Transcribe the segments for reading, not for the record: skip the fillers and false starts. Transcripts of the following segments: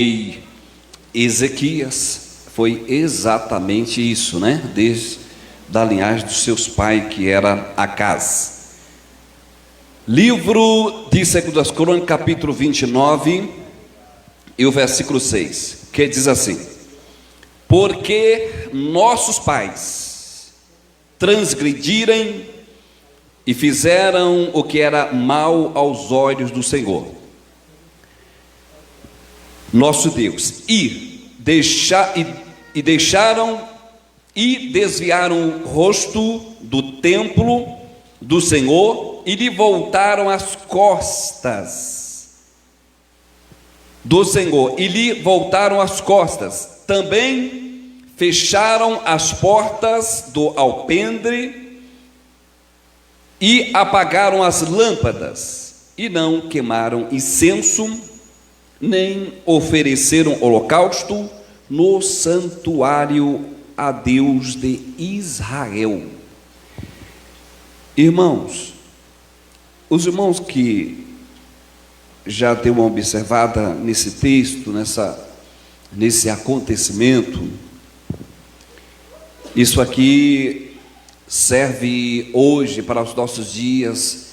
E Ezequias foi exatamente isso, né? Desde da linhagem dos seus pais, que era Acaz. Livro de 2 Crônicas, capítulo 29, e o versículo 6, que diz assim: porque nossos pais transgrediram e fizeram o que era mal aos olhos do Senhor, nosso Deus, e deixaram e desviaram o rosto do templo do Senhor e lhe voltaram as costas do Senhor, e lhe voltaram as costas. Também fecharam as portas do alpendre e apagaram as lâmpadas, e não queimaram incenso, nem ofereceram holocausto no santuário a Deus de Israel. Irmãos, os irmãos que já deu uma observada nesse texto, nesse acontecimento, isso aqui serve hoje para os nossos dias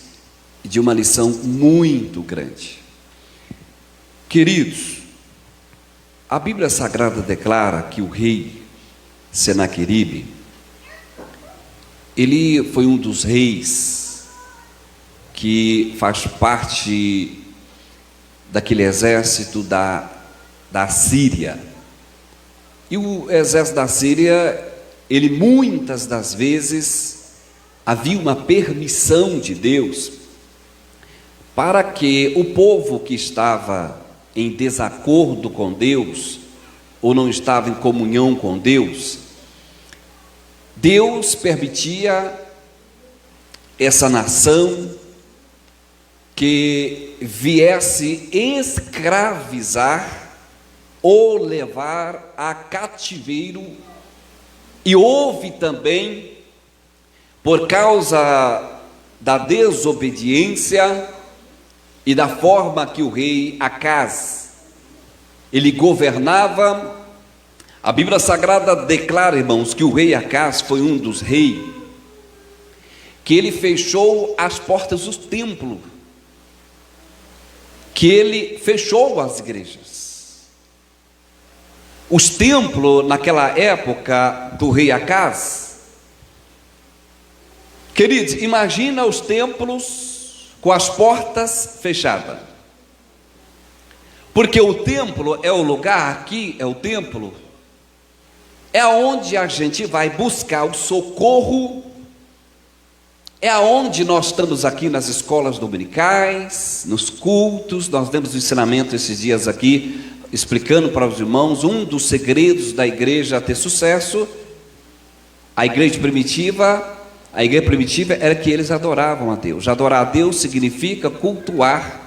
de uma lição muito grande. Queridos, a Bíblia Sagrada declara que o rei Senaqueribe, ele foi um dos reis que faz parte daquele exército da Síria. E o exército da Síria, ele muitas das vezes havia uma permissão de Deus para que o povo que estava em desacordo com Deus, ou não estava em comunhão com Deus, Deus permitia essa nação que viesse escravizar ou levar a cativeiro. E houve também, por causa da desobediência e da forma que o rei Acaz ele governava, a Bíblia Sagrada declara, irmãos, que o rei Acaz foi um dos reis que ele fechou as portas do templo, que ele fechou as igrejas. Os templos naquela época do rei Acaz, queridos, imagina os templos com as portas fechadas, porque o templo é o lugar, aqui é o templo, é onde a gente vai buscar o socorro, é onde nós estamos aqui nas escolas dominicais, nos cultos. Nós demos um ensinamento esses dias aqui, explicando para os irmãos um dos segredos da igreja a ter sucesso. A igreja primitiva era que eles adoravam a Deus. Adorar a Deus significa cultuar.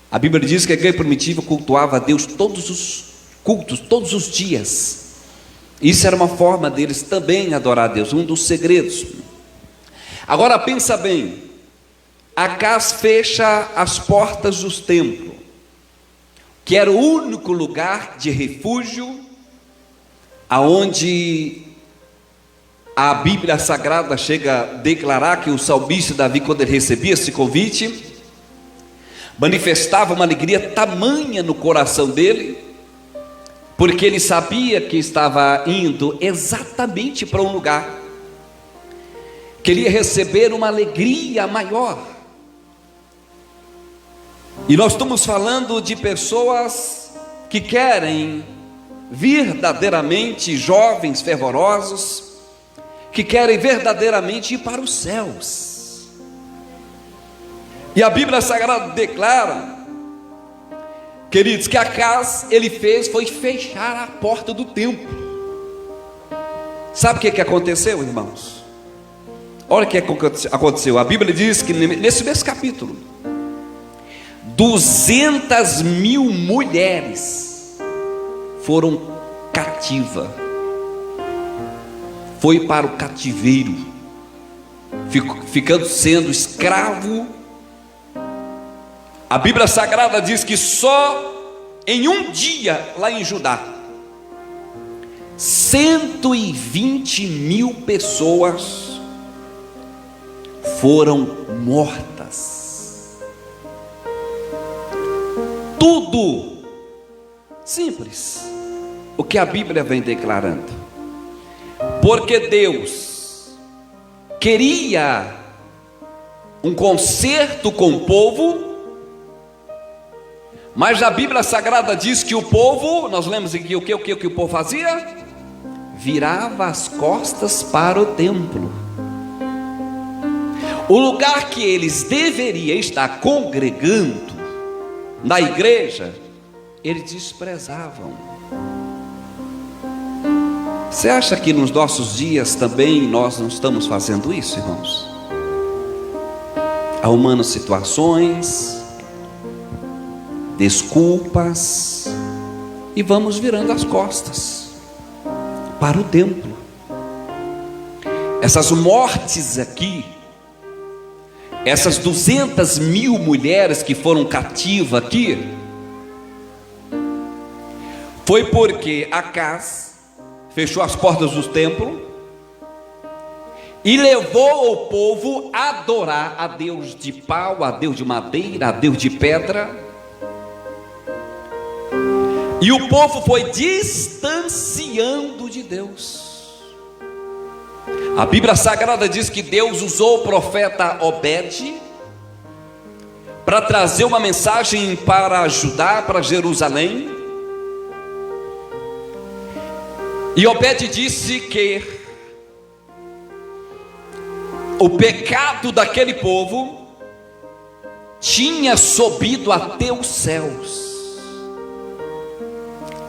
A Bíblia diz que a igreja primitiva cultuava a Deus todos os cultos, todos os dias. Isso era uma forma deles também adorar a Deus, um dos segredos. Agora pensa bem, Acaz fecha as portas dos templos, que era o único lugar de refúgio, aonde a Bíblia Sagrada chega a declarar que o salmista Davi, quando ele recebia esse convite, manifestava uma alegria tamanha no coração dele, porque ele sabia que estava indo exatamente para um lugar, queria receber uma alegria maior. E nós estamos falando de pessoas que querem verdadeiramente, jovens fervorosos, que querem verdadeiramente ir para os céus. E a Bíblia Sagrada declara, queridos, que Acaz ele foi fechar a porta do templo. Sabe o que aconteceu, irmãos? Olha o que aconteceu. A Bíblia diz que nesse mesmo capítulo, 200.000 mulheres foram cativas, foi para o cativeiro, ficando sendo escravo. A Bíblia Sagrada diz que só em um dia lá em Judá, 120 mil pessoas foram mortas. Tudo simples, o que a Bíblia vem declarando, porque Deus queria um concerto com o povo, mas a Bíblia Sagrada diz que o povo, nós lemos aqui o que o povo fazia? Virava as costas para o templo. O lugar que eles deveriam estar congregando, na igreja, eles desprezavam. Você acha que nos nossos dias também nós não estamos fazendo isso, irmãos? Arrumando situações, desculpas, e vamos virando as costas para o templo. Essas mortes aqui, essas 200 mil mulheres que foram cativas aqui, foi porque Acaz fechou as portas do templo e levou o povo a adorar a Deus de pau, a Deus de madeira, a Deus de pedra. E o povo foi distanciando de Deus. A Bíblia Sagrada diz que Deus usou o profeta Obed para trazer uma mensagem para Judá, para Jerusalém. E Obed disse que o pecado daquele povo tinha subido até os céus,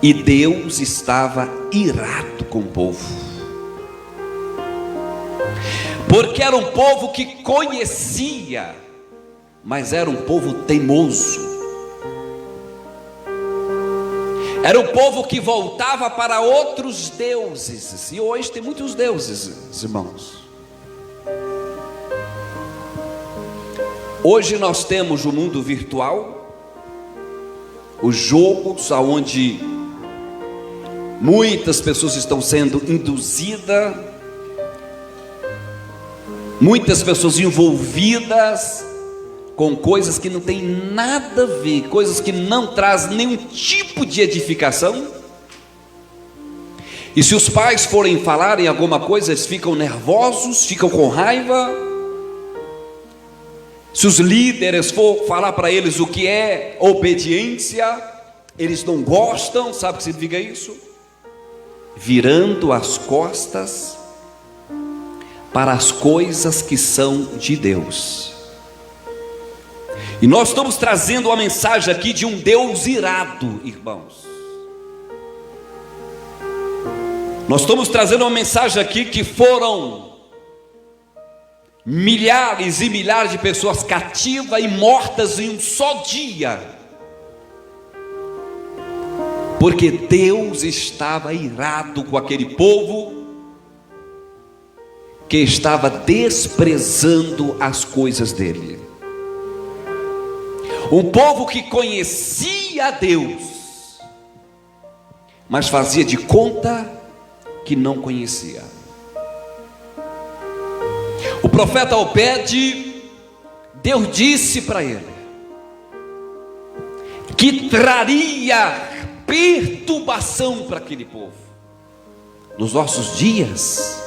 e Deus estava irado com o povo, porque era um povo que conhecia, mas era um povo teimoso, era um povo que voltava para outros deuses. E hoje tem muitos deuses, irmãos. Hoje nós temos o mundo virtual, os jogos onde muitas pessoas estão sendo induzidas, muitas pessoas envolvidas com coisas que não tem nada a ver, coisas que não trazem nenhum tipo de edificação. E se os pais forem falar em alguma coisa, eles ficam nervosos, ficam com raiva. Se os líderes for falar para eles o que é obediência, eles não gostam. Sabe o que significa isso? Virando as costas para as coisas que são de Deus. E nós estamos trazendo uma mensagem aqui de um Deus irado, irmãos. Nós estamos trazendo uma mensagem aqui que foram milhares e milhares de pessoas cativas e mortas em um só dia, porque Deus estava irado com aquele povo que estava desprezando as coisas dele. Um povo que conhecia a Deus, mas fazia de conta que não conhecia. O profeta Obed, Deus disse para ele que traria perturbação para aquele povo. Nos nossos dias,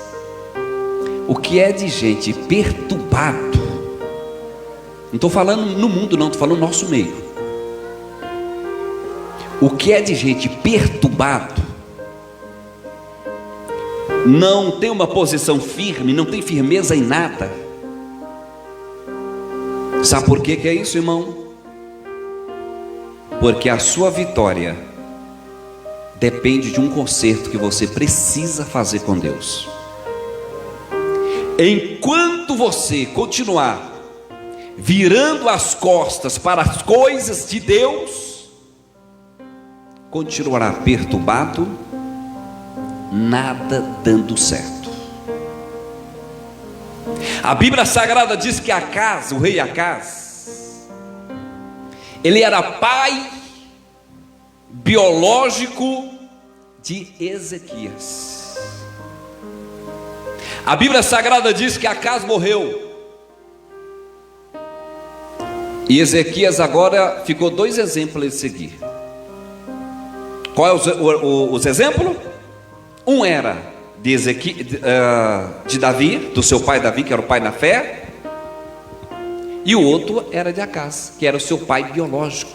o que é de gente perturbado, não estou falando no mundo não, estou falando no nosso meio. O que é de gente perturbado, não tem uma posição firme, não tem firmeza em nada. Sabe por que é isso, irmão? Porque a sua vitória depende de um concerto que você precisa fazer com Deus. Enquanto você continuar virando as costas para as coisas de Deus, continuará perturbado, nada dando certo. A Bíblia Sagrada diz que Acaz, o rei Acaz, ele era pai biológico de Ezequias. A Bíblia Sagrada diz que Acaz morreu, e Ezequias agora ficou dois exemplos de seguir. Qual é os exemplos? Um era de Davi, do seu pai Davi, que era o pai na fé, e o outro era de Acaz, que era o seu pai biológico.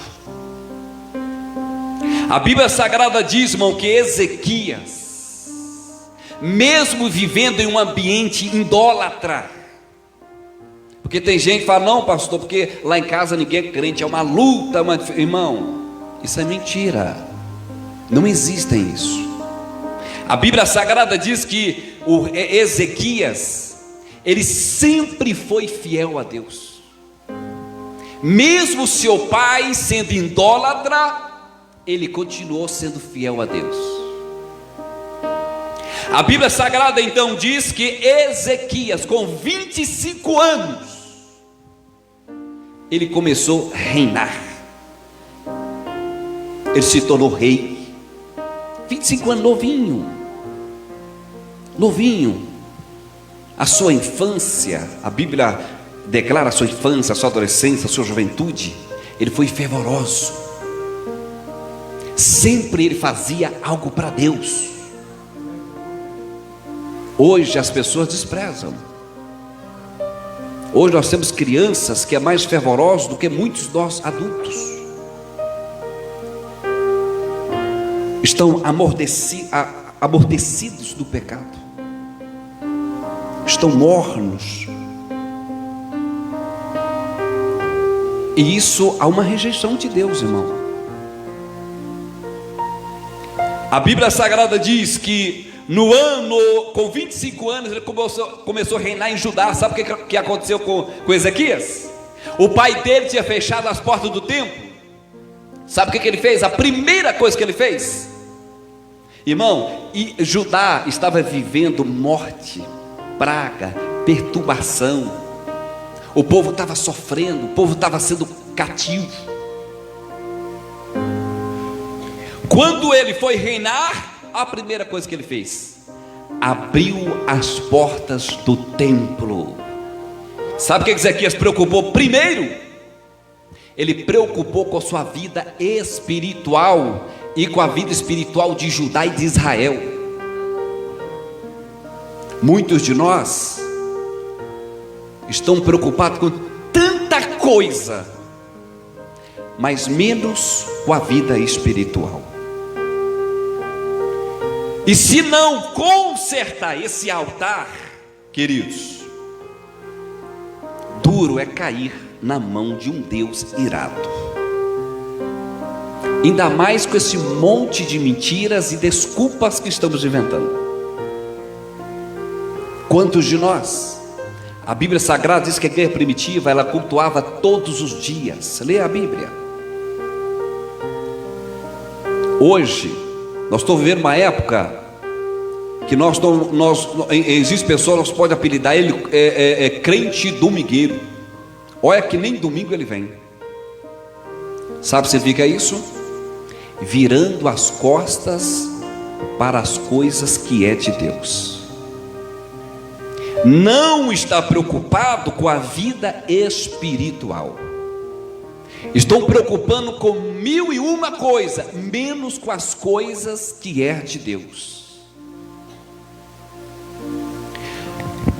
A Bíblia Sagrada diz, irmão, que Ezequias, mesmo vivendo em um ambiente idólatra, porque tem gente que fala, não pastor, porque lá em casa ninguém é crente, é uma luta, irmão, isso é mentira, não existe isso. A Bíblia Sagrada diz que o Ezequias, ele sempre foi fiel a Deus, mesmo seu pai sendo idólatra, ele continuou sendo fiel a Deus. A Bíblia Sagrada então diz que Ezequias, com 25 anos, ele começou a reinar, ele se tornou rei. 25 anos, novinho. A sua infância, a Bíblia declara a sua infância, a sua adolescência, a sua juventude, ele foi fervoroso, sempre ele fazia algo para Deus. Hoje as pessoas desprezam. Hoje nós temos crianças que é mais fervorosos do que muitos de nós adultos. Estão amortecidos do pecado, estão mornos, e isso há uma rejeição de Deus, irmão. A Bíblia Sagrada diz que no ano, com 25 anos, ele começou a reinar em Judá. Sabe o que aconteceu com Ezequias? O pai dele tinha fechado as portas do templo. Sabe o que ele fez? A primeira coisa que ele fez, irmão, e Judá estava vivendo morte, praga, perturbação. O povo estava sofrendo, o povo estava sendo cativo. Quando ele foi reinar, a primeira coisa que ele fez, abriu as portas do templo. Sabe o que Ezequias preocupou primeiro? Ele preocupou com a sua vida espiritual e com a vida espiritual de Judá e de Israel. Muitos de nós estão preocupados com tanta coisa, mas menos com a vida espiritual. E se não consertar esse altar, queridos, duro é cair na mão de um Deus irado. Ainda mais com esse monte de mentiras e desculpas que estamos inventando. Quantos de nós? A Bíblia Sagrada diz que a igreja primitiva, ela cultuava todos os dias. Leia a Bíblia. Hoje nós estamos vivendo uma época que existe pessoas, nós podemos apelidar ele crente domingueiro. Olha que nem domingo ele vem. Sabe o que significa isso? Virando as costas para as coisas que é de Deus. Não está preocupado com a vida espiritual. Estão preocupando com 1001 coisa, menos com as coisas que é de Deus.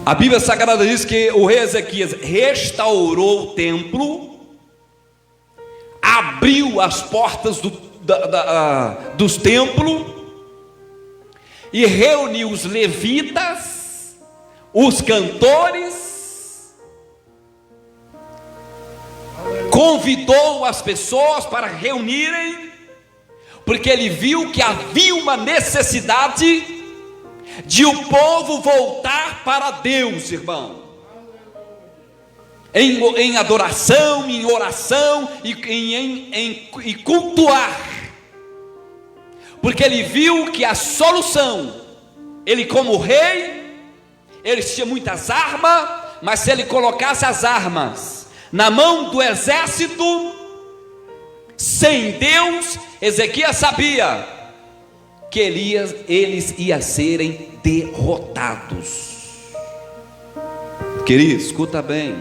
A Bíblia Sagrada diz que o rei Ezequias restaurou o templo, abriu as portas dos templos e reuniu os levitas, os cantores, convidou as pessoas para reunirem, porque ele viu que havia uma necessidade de o povo voltar para Deus, irmão, em adoração, em oração e cultuar, porque ele viu que a solução, ele como rei, ele tinha muitas armas, mas se ele colocasse as armas na mão do exército, sem Deus, Ezequias sabia que eles iam serem derrotados. Querido, escuta bem.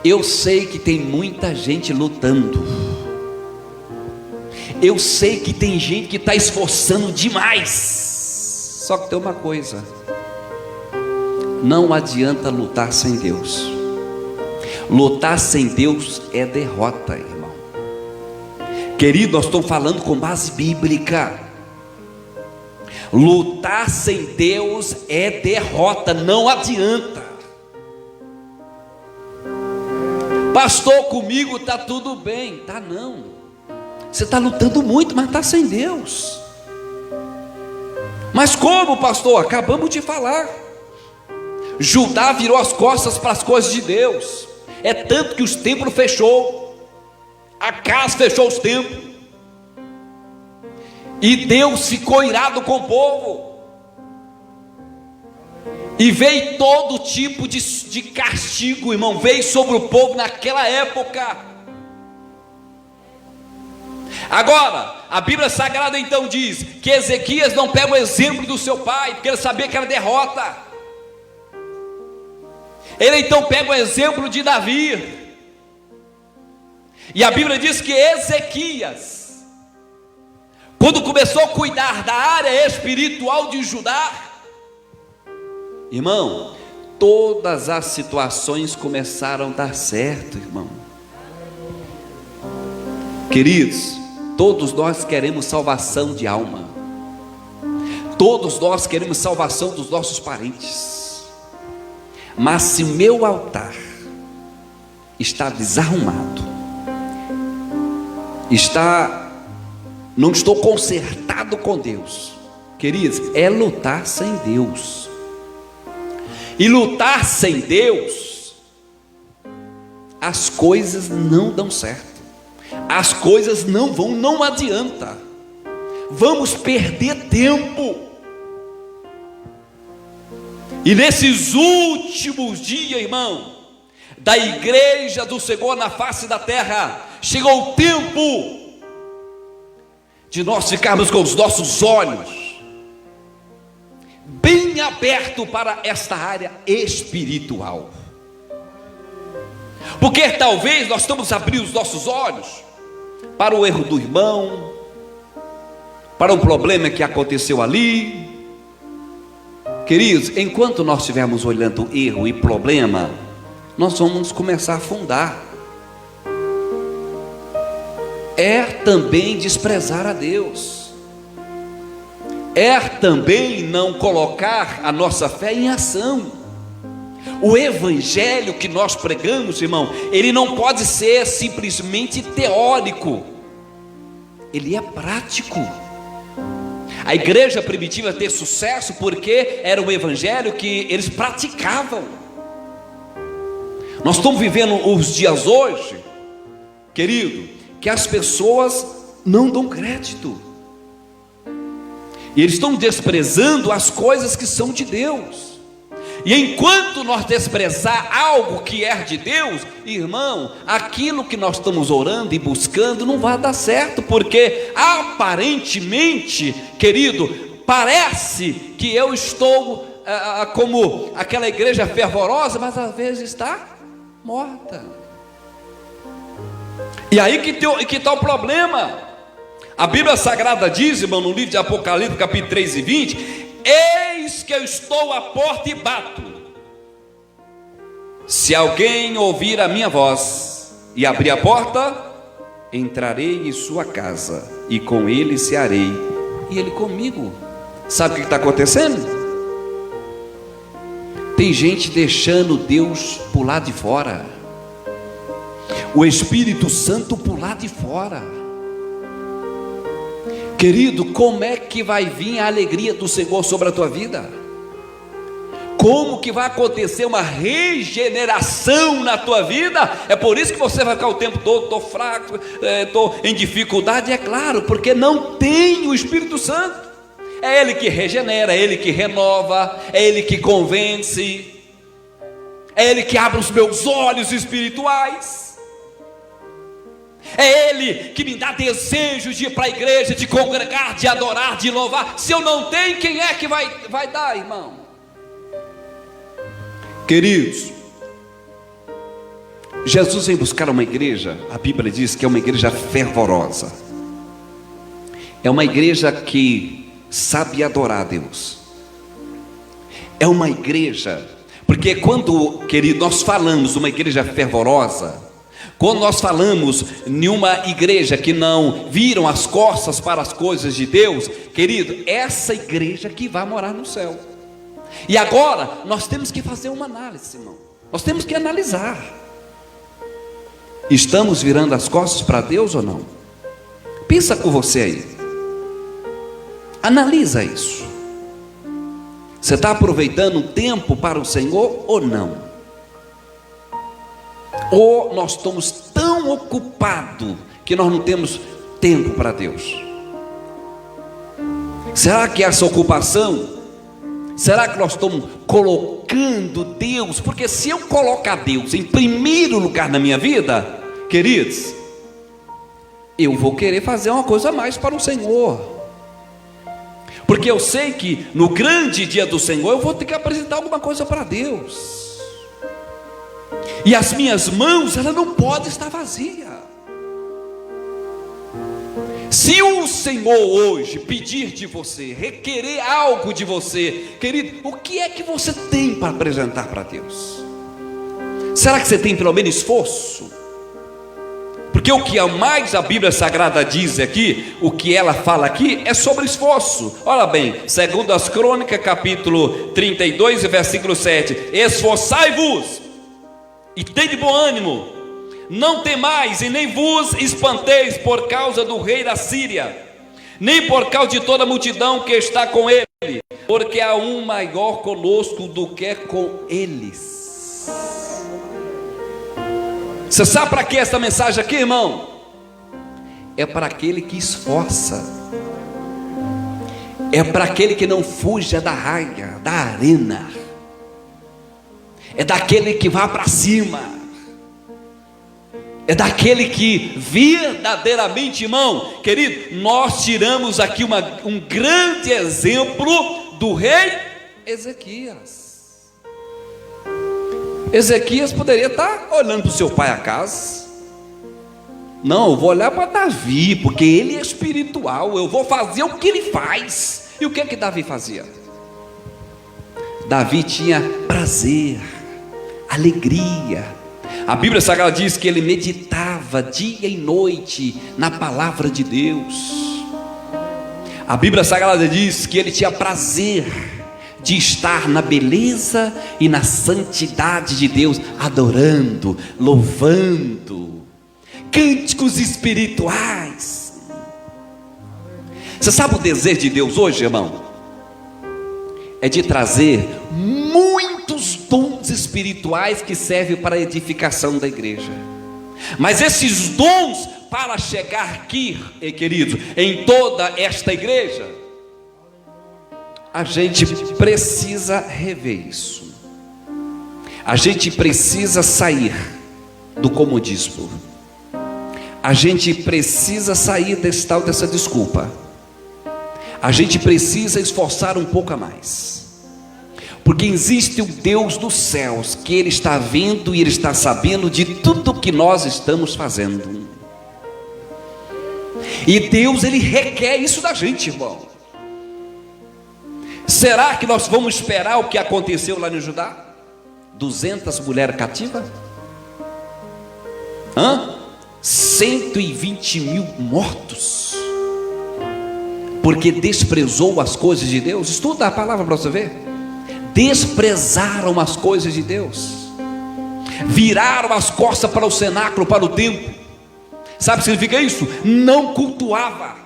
Eu sei que tem muita gente lutando. Eu sei que tem gente que está esforçando demais. Só que tem uma coisa: não adianta lutar sem Deus. Lutar sem Deus é derrota, irmão. Querido, nós estamos falando com base bíblica. Lutar sem Deus é derrota, não adianta. Pastor, comigo está tudo bem. Tá não. Você está lutando muito, mas está sem Deus. Mas como, pastor? Acabamos de falar. Judá virou as costas para as coisas de Deus. É tanto que os templos fechou. Acás fechou os templos. E Deus ficou irado com o povo. E veio todo tipo de castigo, irmão. Veio sobre o povo naquela época. Agora, a Bíblia Sagrada então diz que Ezequias não pega o exemplo do seu pai, porque ele sabia que era derrota. Ele então pega o exemplo de Davi. E a Bíblia diz que Ezequias, quando começou a cuidar da área espiritual de Judá, irmão, todas as situações começaram a dar certo, irmão. Queridos, todos nós queremos salvação de alma. Todos nós queremos salvação dos nossos parentes. Mas se meu altar está desarrumado, não estou consertado com Deus, queridos, é lutar sem Deus. E lutar sem Deus, as coisas não dão certo. As coisas não adianta. Vamos perder tempo. E nesses últimos dias, irmão, da igreja do Senhor na face da terra, chegou o tempo de nós ficarmos com os nossos olhos bem abertos para esta área espiritual. Porque talvez nós estamos abrindo os nossos olhos para o erro do irmão, para um problema que aconteceu ali. Queridos, enquanto nós estivermos olhando erro e problema, nós vamos começar a afundar. É também desprezar a Deus. É também não colocar a nossa fé em ação. O evangelho que nós pregamos, irmão, ele não pode ser simplesmente teórico, ele é prático. A igreja primitiva teve sucesso porque era um evangelho que eles praticavam. Nós estamos vivendo os dias hoje, querido, que as pessoas não dão crédito, e eles estão desprezando as coisas que são de Deus. E enquanto nós desprezar algo que é de Deus, irmão, aquilo que nós estamos orando e buscando não vai dar certo, porque aparentemente, querido, parece que eu estou como aquela igreja fervorosa, mas às vezes está morta. E aí que está o problema. A Bíblia Sagrada diz, irmão, no livro de Apocalipse, capítulo 3 e 20: eis que eu estou à porta e bato. Se alguém ouvir a minha voz e abrir a porta, entrarei em sua casa, e com ele cearei, e ele comigo. Sabe o que está acontecendo? Tem gente deixando Deus por lá de fora, o Espírito Santo por lá de fora. Querido, como é que vai vir a alegria do Senhor sobre a tua vida? Como que vai acontecer uma regeneração na tua vida? É por isso que você vai ficar o tempo todo: estou fraco, estou em dificuldade. É claro, porque não tem o Espírito Santo. É Ele que regenera, é Ele que renova, é Ele que convence, é Ele que abre os meus olhos espirituais. É Ele que me dá desejo de ir para a igreja, de congregar, de adorar, de louvar. Se eu não tenho, quem é que vai dar, irmão? Queridos, Jesus vem buscar uma igreja, a Bíblia diz que é uma igreja fervorosa. É uma igreja que sabe adorar a Deus. É uma igreja, porque quando, querido, nós falamos uma igreja fervorosa, quando nós falamos em uma igreja que não viram as costas para as coisas de Deus, querido, essa igreja que vai morar no céu. E agora nós temos que fazer uma análise, irmão. Nós temos que analisar. Estamos virando as costas para Deus ou não? Pensa com você aí. Analisa isso. Você está aproveitando o tempo para o Senhor ou não? Ou nós estamos tão ocupados que nós não temos tempo para Deus? Será que essa ocupação, será que nós estamos colocando Deus? Porque se eu colocar Deus em primeiro lugar na minha vida, queridos, eu vou querer fazer uma coisa a mais para o Senhor, porque eu sei que no grande dia do Senhor eu vou ter que apresentar alguma coisa para Deus. E as minhas mãos, ela não pode estar vazia. Se o Senhor hoje pedir de você, requerer algo de você, querido, o que é que você tem para apresentar para Deus? Será que você tem pelo menos esforço? Porque o que mais a Bíblia Sagrada diz aqui, o que ela fala aqui, é sobre esforço. Olha bem, segundo as Crônicas, capítulo 32, versículo 7: esforçai-vos e tende bom ânimo, não temais e nem vos espanteis por causa do rei da Síria, nem por causa de toda a multidão que está com ele, porque há um maior conosco do que com eles. Você sabe para que essa mensagem aqui, irmão? É para aquele que esforça, é para aquele que não fuja da raia, da arena, é daquele que vai para cima, é daquele que verdadeiramente, irmão, querido, nós tiramos aqui um grande exemplo do rei Ezequias. Ezequias poderia estar olhando para o seu pai a casa. Não, eu vou olhar para Davi, porque ele é espiritual, eu vou fazer o que ele faz. E o que é que Davi fazia? Davi tinha prazer, alegria. A Bíblia Sagrada diz que ele meditava dia e noite na palavra de Deus. A Bíblia Sagrada diz que ele tinha prazer de estar na beleza e na santidade de Deus, adorando, louvando, cânticos espirituais. Você sabe o desejo de Deus hoje, irmão? É de trazer muitos dons espirituais que servem para a edificação da igreja. Mas esses dons, para chegar aqui, queridos, em toda esta igreja, a gente precisa rever isso. A gente precisa sair do comodismo. A gente precisa sair dessa desculpa. A gente precisa esforçar um pouco a mais, porque existe o Deus dos céus, que Ele está vendo e Ele está sabendo de tudo que nós estamos fazendo. E Deus, Ele requer isso da gente, irmão. Será que nós vamos esperar o que aconteceu lá no Judá? 200 mulheres cativas? 120 mil mortos, porque desprezou as coisas de Deus. Estuda a palavra para você ver. Desprezaram as coisas de Deus, viraram as costas para o cenáculo, para o templo. Sabe o que significa isso? Não cultuava,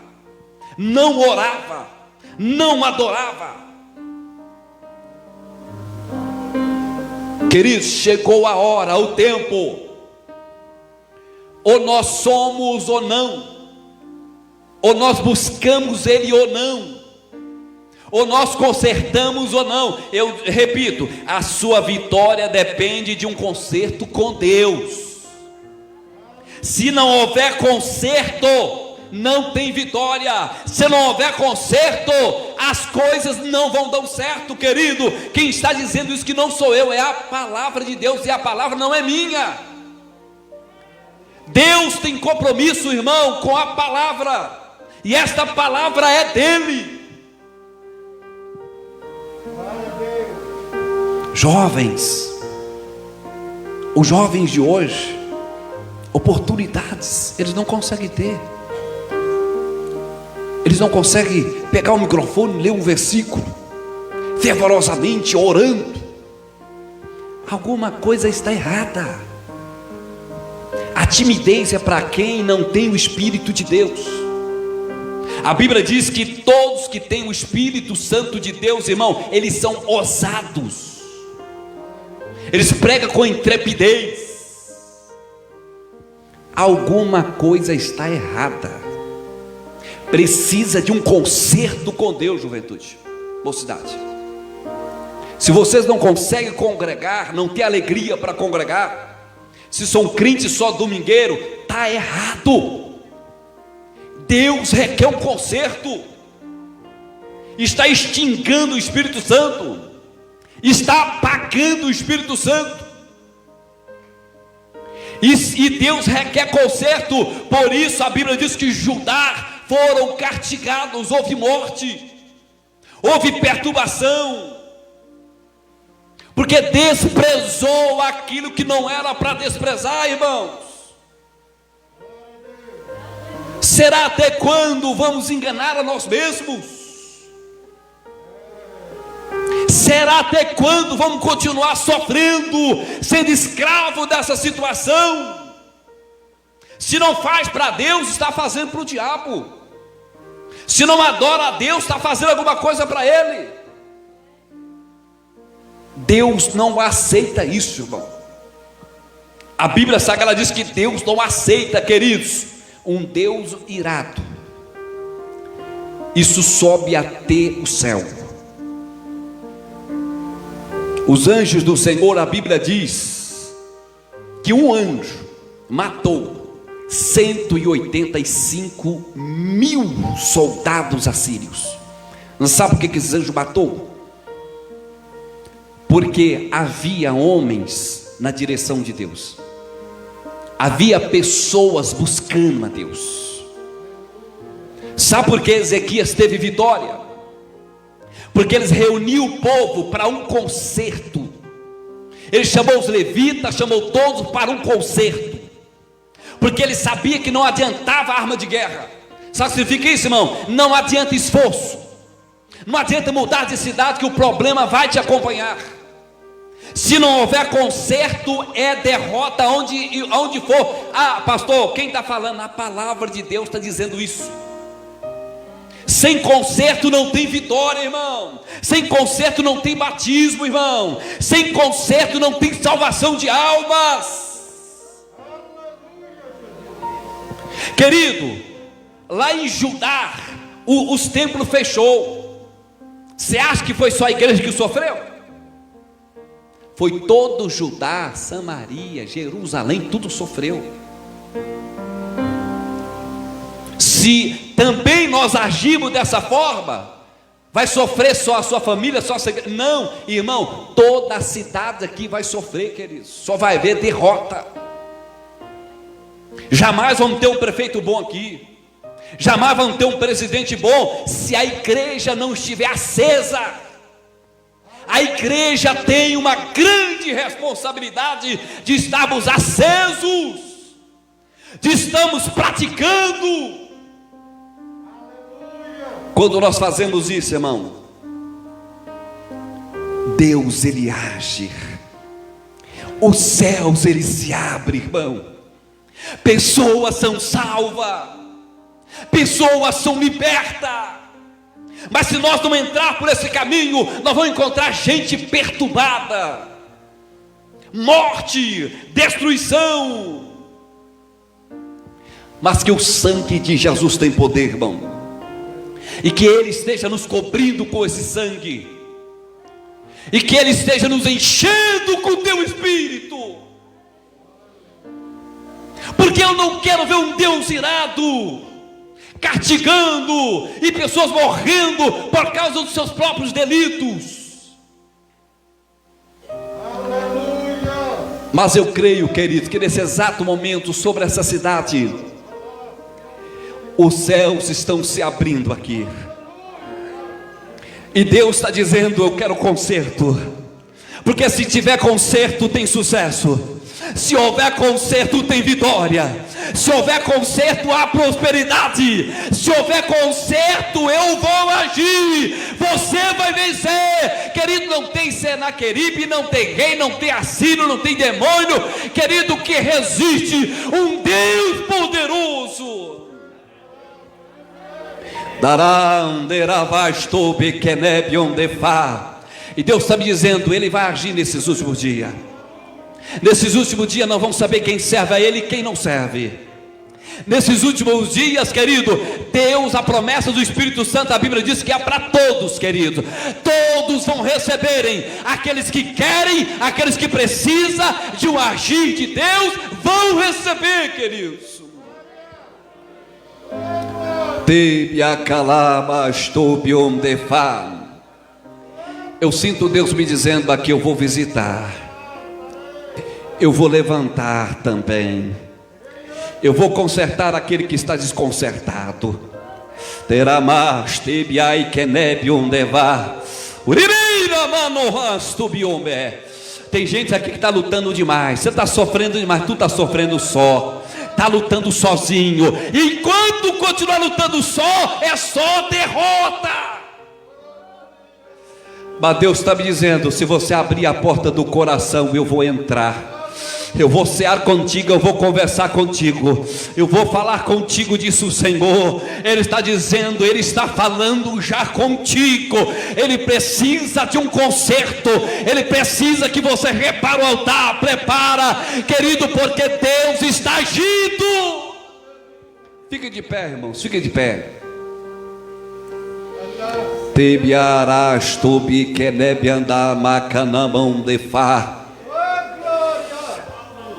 não orava, não adorava. Queridos, chegou a hora, o tempo. Ou nós somos ou não, ou nós buscamos Ele ou não, ou nós consertamos ou não. Eu repito, a sua vitória depende de um conserto com Deus. Se não houver conserto, não tem vitória. Se não houver conserto, as coisas não vão dar certo, querido. Quem está dizendo isso que não sou eu, é a palavra de Deus, e a palavra não é minha. Deus tem compromisso, irmão, com a palavra, e esta palavra é dele. Jovens, os jovens de hoje, oportunidades eles não conseguem ter. Eles não conseguem pegar o microfone, ler um versículo fervorosamente, orando. Alguma coisa está errada. A timidez é para quem não tem o Espírito de Deus. A Bíblia diz que todos que têm o Espírito Santo de Deus, irmão, eles são ousados. Eles pregam com intrepidez. Alguma coisa está errada. Precisa de um conserto com Deus, juventude, mocidade. Se vocês não conseguem congregar, não tem alegria para congregar, se são crentes só domingueiro, está errado. Deus requer um conserto. Está extinguindo o Espírito Santo, está apagando o Espírito Santo. E Deus requer conserto. Por isso a Bíblia diz que Judá foram castigados, houve morte, houve perturbação, porque desprezou aquilo que não era para desprezar, irmãos. Será até quando vamos enganar a nós mesmos? Será até quando vamos continuar sofrendo, sendo escravo dessa situação? Se não faz para Deus, está fazendo para o diabo. Se não adora a Deus, está fazendo alguma coisa para Ele. Deus não aceita isso, irmão. A Bíblia Sagrada diz que Deus não aceita, queridos, um Deus irado. Isso sobe até o céu. Os anjos do Senhor, a Bíblia diz que um anjo matou 185 mil soldados assírios. Não sabe por que esse anjo matou? Porque havia homens na direção de Deus, havia pessoas buscando a Deus. Sabe por que Ezequias teve vitória? Porque eles reuniu o povo para um concerto. Ele chamou os levitas, chamou todos para um concerto, porque ele sabia que não adiantava a arma de guerra. Sabe o que significa isso, irmão? Não adianta esforço, não adianta mudar de cidade, que o problema vai te acompanhar. Se não houver conserto, é derrota onde for. Ah, pastor, quem está falando? A palavra de Deus está dizendo isso. Sem conserto não tem vitória, irmão. Sem conserto não tem batismo, irmão. Sem conserto não tem salvação de almas. Querido, lá em Judá, os templos fechou. Você acha que foi só a igreja que sofreu? Foi todo Judá, Samaria, Jerusalém, tudo sofreu. Se também nós agimos dessa forma, vai sofrer só a sua família, só a sua igreja? Não, irmão, toda a cidade aqui vai sofrer, queridos. Só vai haver derrota. Jamais vamos ter um prefeito bom aqui, jamais vamos ter um presidente bom, se a igreja não estiver acesa. A igreja tem uma grande responsabilidade de estarmos acesos, de estarmos praticando. Quando nós fazemos isso, irmão, Deus ele age, os céus eles se abrem, irmão. Pessoas são salvas, pessoas são libertas. Mas se nós não entrar por esse caminho, nós vamos encontrar gente perturbada, morte, destruição. Mas que o sangue de Jesus tem poder, irmão, e que Ele esteja nos cobrindo com esse sangue, e que Ele esteja nos enchendo com o Teu Espírito. porque eu não quero ver um Deus irado, castigando e pessoas morrendo por causa dos seus próprios delitos. Aleluia. Mas eu creio, querido, que nesse exato momento sobre essa cidade, os céus estão se abrindo aqui, e Deus está dizendo: eu quero conserto, porque se tiver conserto tem sucesso, se houver conserto tem vitória, se houver conserto há prosperidade, se houver conserto eu vou agir, você vai vencer, querido. Não tem Senaqueribe, não tem rei, não tem Assírio, não tem demônio, querido, que resiste um Deus poderoso. E Deus está me dizendo: Ele vai agir nesses últimos dias. Nesses últimos dias nós vamos saber quem serve a Ele e quem não serve. Nesses últimos dias, querido, Deus, a promessa do Espírito Santo, a Bíblia diz que é para todos, querido. Todos vão receberem, aqueles que querem, aqueles que precisam de um agir de Deus, vão receber, queridos. Eu sinto Deus me dizendo aqui: eu vou visitar, eu vou levantar também, eu vou consertar aquele que está desconcertado. Tem gente aqui que está lutando demais. Você está sofrendo demais, tu está sofrendo só, está lutando sozinho. Enquanto continuar lutando só, é só derrota. Mas Deus está me dizendo: se você abrir a porta do coração, eu vou entrar, eu vou cear contigo, eu vou conversar contigo, eu vou falar contigo, disse o Senhor. Ele está dizendo, Ele está falando já contigo. Ele precisa de um conserto, Ele precisa que você repare o altar, prepara, querido, porque Deus está agindo. Fique de pé, irmãos, fique de pé.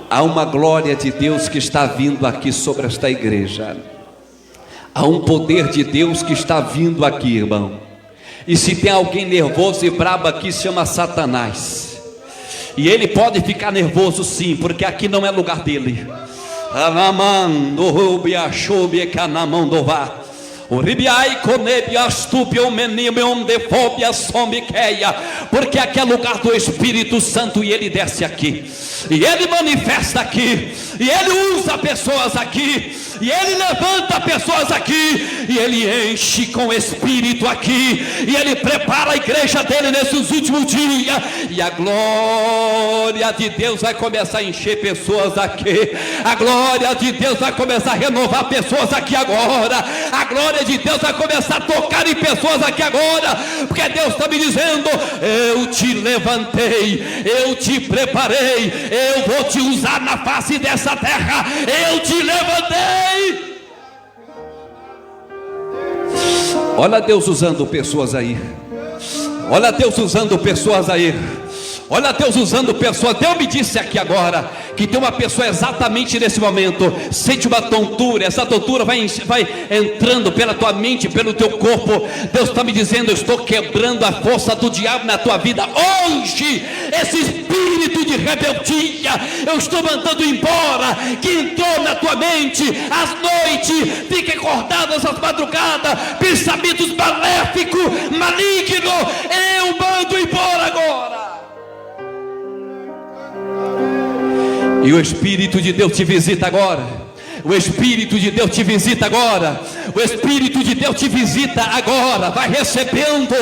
Há uma glória de Deus que está vindo aqui sobre esta igreja. Há um poder de Deus que está vindo aqui, irmão. E se tem alguém nervoso e brabo aqui, se chama Satanás. E ele pode ficar nervoso sim, porque aqui não é lugar dele. Porque aqui é lugar do Espírito Santo, e ele desce aqui, e ele manifesta aqui, e ele usa pessoas aqui, e ele levanta pessoas aqui, e ele enche com o Espírito aqui, e ele prepara a igreja dele nesses últimos dias, e a glória de Deus vai começar a encher pessoas aqui, a glória de Deus vai começar a renovar pessoas aqui agora, a glória de Deus vai começar a tocar em pessoas aqui agora, porque Deus está me dizendo: eu te levantei, eu te preparei, eu vou te usar na face dessa terra, eu te levantei. Olha Deus usando pessoas aí, olha Deus usando pessoas aí, olha Deus usando pessoas. Deus me disse aqui agora que tem uma pessoa exatamente nesse momento, sente uma tontura, essa tontura vai entrando pela tua mente, pelo teu corpo. Deus está me dizendo: eu estou quebrando a força do diabo na tua vida hoje, esse espírito de rebeldia eu estou mandando embora, que entrou na tua mente às noites, fica acordado essas madrugadas, pensamentos maléficos, malignos, eu mando embora agora. E o Espírito de Deus te visita agora. O Espírito de Deus te visita agora. O Espírito de Deus te visita agora. Vai recebendo,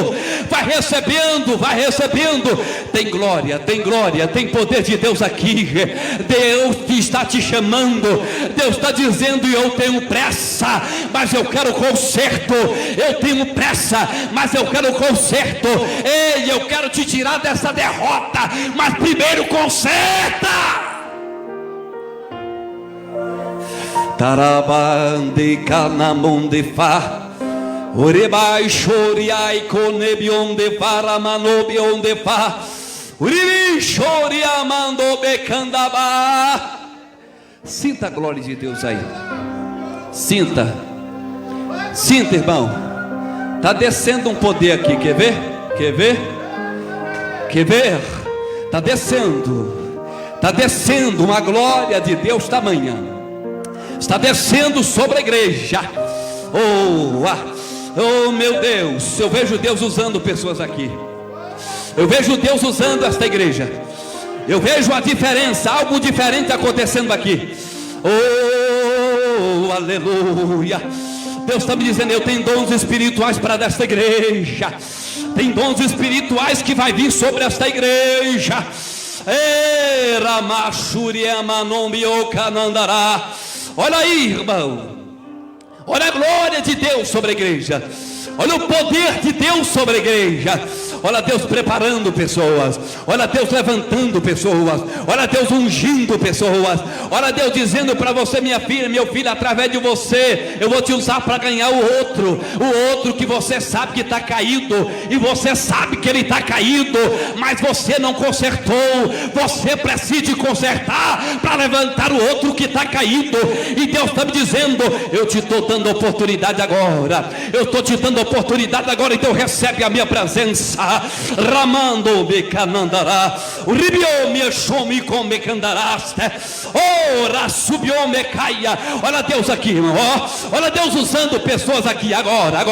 vai recebendo, vai recebendo. Tem glória, tem poder de Deus aqui. Deus está te chamando. Deus está dizendo: eu tenho pressa, mas eu quero conserto. Eu tenho pressa, mas eu quero conserto. Ei, eu quero te tirar dessa derrota, mas primeiro conserta. Tarabande canamonde fa, urebai choriai conebionde para manobionde fa, uribi choria mando becandaba, Sinta a glória de Deus aí. Sinta. Sinta, irmão. Está descendo um poder aqui. Quer ver? Quer ver? Quer ver? Está descendo. Está descendo uma glória de Deus tamanha. Está descendo sobre a igreja. Oh meu Deus. Eu vejo Deus usando pessoas aqui. Eu vejo Deus usando esta igreja. Eu vejo a diferença, algo diferente acontecendo aqui. Oh, aleluia. Deus está me dizendo: eu tenho dons espirituais para esta igreja. Tem dons espirituais que vai vir sobre esta igreja. Olha aí, irmão. Olha a glória de Deus sobre a igreja. Olha o poder de Deus sobre a igreja. Olha Deus preparando pessoas. Olha Deus levantando pessoas. Olha Deus ungindo pessoas. Olha Deus dizendo para você: minha filha, meu filho, através de você eu vou te usar para ganhar o outro que você sabe que está caído, e você sabe que ele está caído, mas você não consertou. Você precisa consertar para levantar o outro que está caído. E Deus está me dizendo: eu te estou dando oportunidade agora. Eu estou te dando oportunidade agora. Então recebe a minha presença. Ramando me canandará, o ribio me chome com me candaraste, ora subiu me caia. Olha Deus aqui, irmão. Olha Deus usando pessoas aqui agora.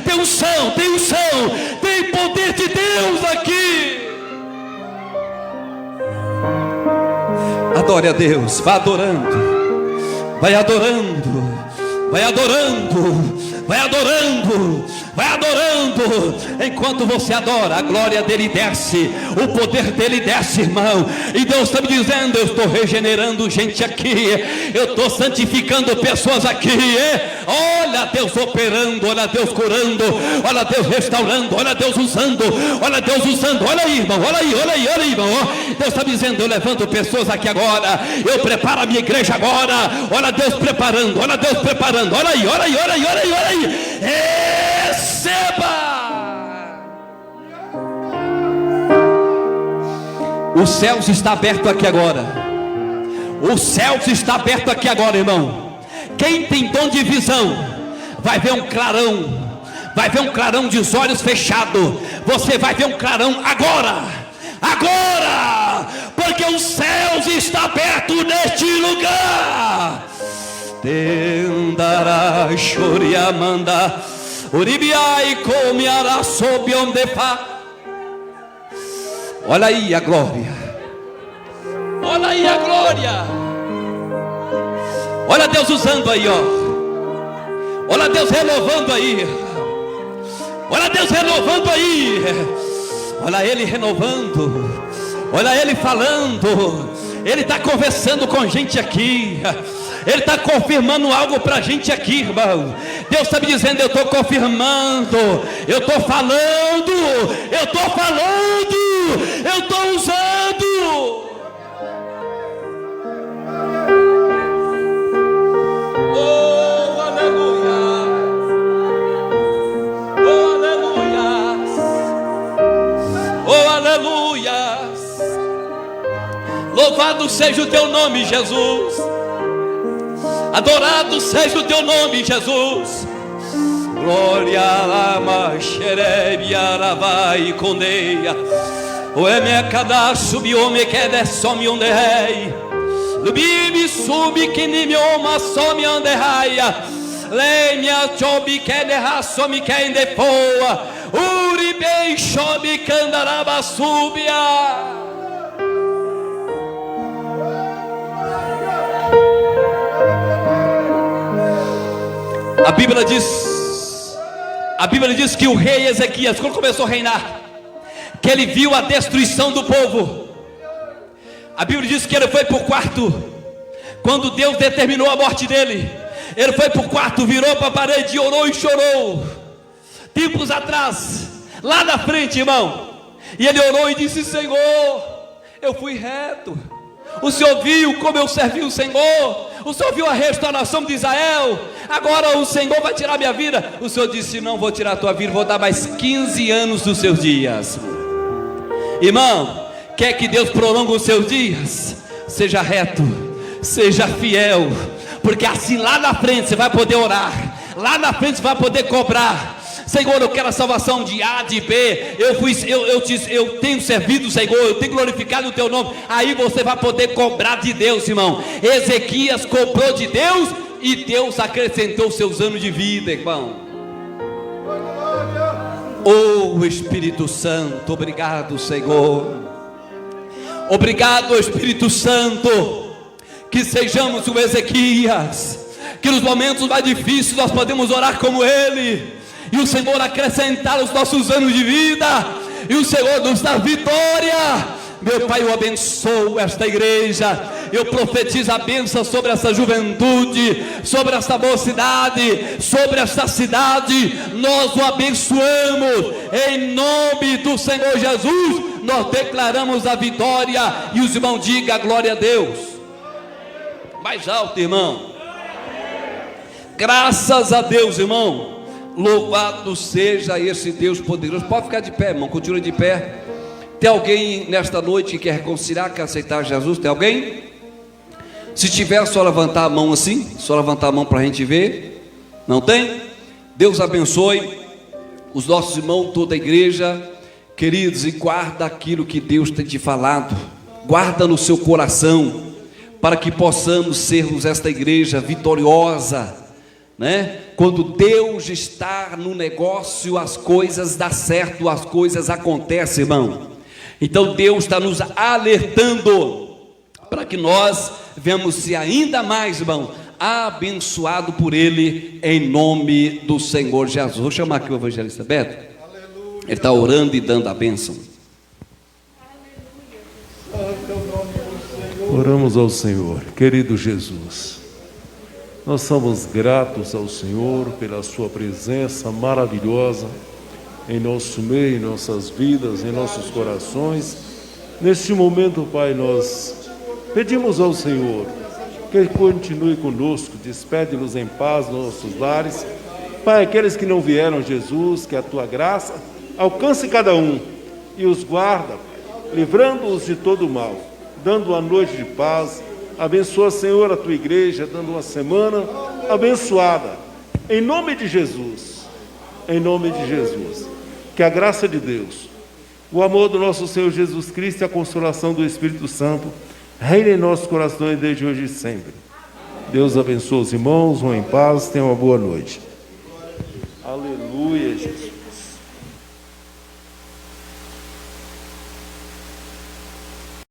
Tem unção, tem poder de Deus aqui. Adore a Deus, vá adorando, vai adorando, vai adorando, vai adorando, vai adorando. Enquanto você adora, a glória dele desce, o poder dele desce, irmão. E Deus está me dizendo: eu estou regenerando gente aqui, eu estou santificando pessoas aqui. Olha Deus operando, olha Deus curando, olha Deus restaurando, olha Deus usando, olha Deus usando. Olha aí, irmão, olha aí, irmão. Deus está me dizendo: eu levanto pessoas aqui agora, eu preparo a minha igreja agora. Olha Deus preparando, olha Deus preparando. Olha aí. Receba! O céu está aberto aqui agora. O céu está aberto aqui agora, irmão. Quem tem dom de visão vai ver um clarão. Vai ver um clarão de olhos fechados. Você vai ver um clarão agora. Porque o céu está aberto neste lugar. Tendará choriamanda, uribiai comiará sob onde fa. Olha aí a glória. Olha aí a glória. Olha Deus usando aí, ó. Olha Deus renovando aí. Olha Deus renovando aí. Olha Ele renovando. Olha Ele falando. Ele está conversando com gente aqui. Ele está confirmando algo para a gente aqui, irmão. Deus está me dizendo: eu estou confirmando, eu estou falando, eu estou usando. Oh, aleluia. Oh, aleluia. Oh, aleluia. Louvado seja o teu nome, Jesus. Adorado seja o teu nome, Jesus. Glória a Maxerebia Ravai Condeia. O Emecada subiu me queda some onde rei. Lubibi subi que nem me oma some onde raia. Lenha chobi que derra some que ende poa. Uribei chobi candaraba subia. A Bíblia diz que o rei Ezequias, quando começou a reinar, que ele viu a destruição do povo. A Bíblia diz que ele foi para o quarto, quando Deus determinou a morte dele. Ele foi para o quarto, virou para a parede, orou e chorou. Tempos atrás, lá na frente, irmão, e ele orou e disse: Senhor, eu fui reto. O Senhor viu como eu servi o Senhor. O Senhor viu a restauração de Israel. Agora o Senhor vai tirar minha vida. O Senhor disse: não vou tirar a tua vida, vou dar mais 15 anos dos seus dias. Irmão, quer que Deus prolongue os seus dias? seja reto, seja fiel, porque assim lá na frente você vai poder orar, lá na frente você vai poder cobrar. Senhor, eu quero a salvação de A, de B, eu tenho servido, Senhor, eu tenho glorificado o Teu nome. Aí você vai poder cobrar de Deus, irmão. Ezequias cobrou de Deus e Deus acrescentou seus anos de vida, irmão. Oh Espírito Santo, obrigado, Senhor. Obrigado, Espírito Santo. Que sejamos o Ezequias, que nos momentos mais difíceis nós podemos orar como ele, e o Senhor acrescentar os nossos anos de vida, e o Senhor nos dá vitória. Meu Pai, eu abençoo esta igreja, eu profetizo a bênção sobre essa juventude, sobre esta mocidade, sobre esta cidade. Nós o abençoamos, em nome do Senhor Jesus, nós declaramos a vitória, e os irmãos digam glória a Deus. Mais alto, irmão. Graças a Deus, irmão. Louvado seja esse Deus poderoso. Pode ficar de pé, irmão, continua de pé. Tem alguém nesta noite que quer reconciliar, quer aceitar Jesus? Tem alguém? Se tiver, só levantar a mão assim, só levantar a mão para a gente ver. Não tem? Deus abençoe os nossos irmãos, toda a igreja. Queridos, e guarda aquilo que Deus tem te falado, guarda no seu coração, para que possamos sermos esta igreja vitoriosa, né? Quando Deus está no negócio, as coisas dão certo, as coisas acontecem, irmão. Então Deus está nos alertando para que nós venhamos ser ainda mais, irmão, abençoado por Ele, em nome do Senhor Jesus. Vou chamar aqui o evangelista Beto. Ele está orando e dando a bênção. Oramos ao Senhor. Querido Jesus, nós somos gratos ao Senhor pela sua presença maravilhosa em nosso meio, em nossas vidas, em nossos corações. Neste momento, Pai, nós pedimos ao Senhor que Ele continue conosco, despede-nos em paz nos nossos lares. Pai, aqueles que não vieram, Jesus, que a Tua graça alcance cada um e os guarda, Pai, livrando-os de todo mal, dando uma noite de paz. Abençoa, Senhor, a Tua igreja, dando uma semana abençoada, em nome de Jesus, em nome de Jesus. Que a graça de Deus, o amor do nosso Senhor Jesus Cristo e a consolação do Espírito Santo reine em nossos corações desde hoje e sempre. Deus abençoe os irmãos, vão em paz, tenham uma boa noite.